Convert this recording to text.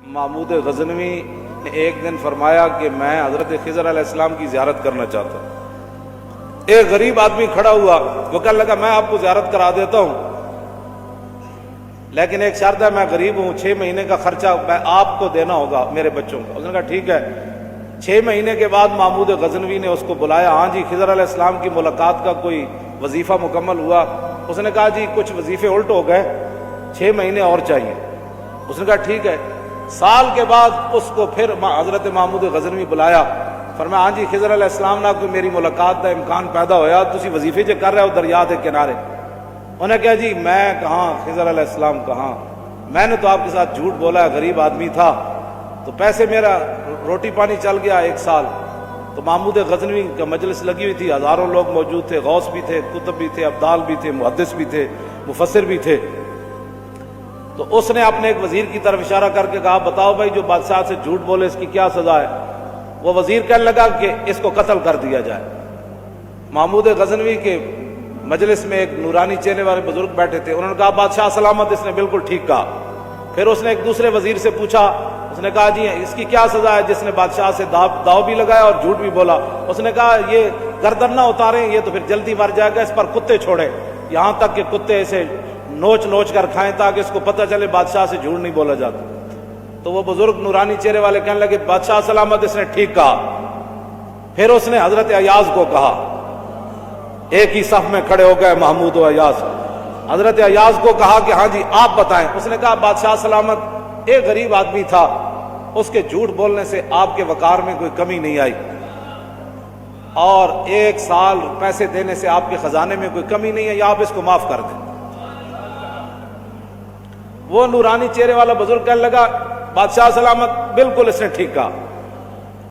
محمود غزنوی نے ایک دن فرمایا کہ میں حضرت خضر علیہ السلام کی زیارت کرنا چاہتا ہوں۔ ایک غریب آدمی کھڑا ہوا، وہ کہنے لگا میں آپ کو زیارت کرا دیتا ہوں، لیکن ایک شرط ہے، میں غریب ہوں، 6 مہینے کا خرچہ میں آپ کو دینا ہوگا میرے بچوں کو۔ اس نے کہا ٹھیک ہے۔ 6 مہینے کے بعد محمود غزنوی نے اس کو بلایا، ہاں جی خضر علیہ السلام کی ملاقات کا کوئی وظیفہ مکمل ہوا؟ اس نے کہا جی کچھ وظیفے الٹ ہو گئے، 6 مہینے اور چاہیے۔ اس نے کہا ٹھیک ہے۔ سال کے بعد اس کو پھر حضرت محمود غزنوی بلایا، فرمایا ہاں جی خضر علیہ السلام نہ کوئی میری ملاقات کا امکان پیدا ہویا، تسی وظیفے جو کر رہے ہو دریا کے کنارے؟ انہوں نے کہا جی میں کہاں، خضر علیہ السلام کہاں، میں نے تو آپ کے ساتھ جھوٹ بولا ہے، غریب آدمی تھا تو پیسے میرا روٹی پانی چل گیا 1 سال۔ تو محمود غزنوی کا مجلس لگی ہوئی تھی، ہزاروں لوگ موجود تھے، غوث بھی تھے، کتب بھی تھے، ابدال بھی تھے، محدث بھی تھے، مفسر بھی تھے۔ تو اس نے اپنے ایک وزیر کی طرف اشارہ کر کے کہا بتاؤ بھائی جو بادشاہ سے جھوٹ بولے اس کی کیا سزا ہے؟ وہ وزیر کہنے لگا کہ اس کو قتل کر دیا جائے۔ محمود غزنوی کے مجلس میں ایک نورانی چہرے والے بزرگ بیٹھے تھے، انہوں نے کہا بادشاہ سلامت، اس نے بالکل ٹھیک کہا۔ پھر اس نے ایک دوسرے وزیر سے پوچھا، اس نے کہا جی اس کی کیا سزا ہے جس نے بادشاہ سے داؤ بھی لگایا اور جھوٹ بھی بولا؟ اس نے کہا یہ گردن نہ اتاریں، یہ تو پھر جلدی مر جائے گا، اس پر کتے چھوڑیں، یہاں تک کہ کتے اسے نوچ نوچ کر کھائیں تاکہ اس کو پتہ چلے بادشاہ سے جھوٹ نہیں بولا جاتا۔ تو وہ بزرگ نورانی چہرے والے کہنے لگے بادشاہ سلامت، اس نے ٹھیک کہا۔ پھر اس نے حضرت ایاز کو کہا، ایک ہی صف میں کھڑے ہو گئے محمود و ایاز۔ حضرت ایاز کو کہا کہ ہاں جی آپ بتائیں۔ اس نے کہا بادشاہ سلامت، ایک غریب آدمی تھا، اس کے جھوٹ بولنے سے آپ کے وقار میں کوئی کمی نہیں آئی، اور 1 سال پیسے دینے سے آپ کے خزانے میں کوئی کمی نہیں ہے، یا آپ اس کو معاف کر دیں۔ وہ نورانی چہرے والا بزرگ کہنے لگا بادشاہ سلامت بالکل اس نے ٹھیک کہا۔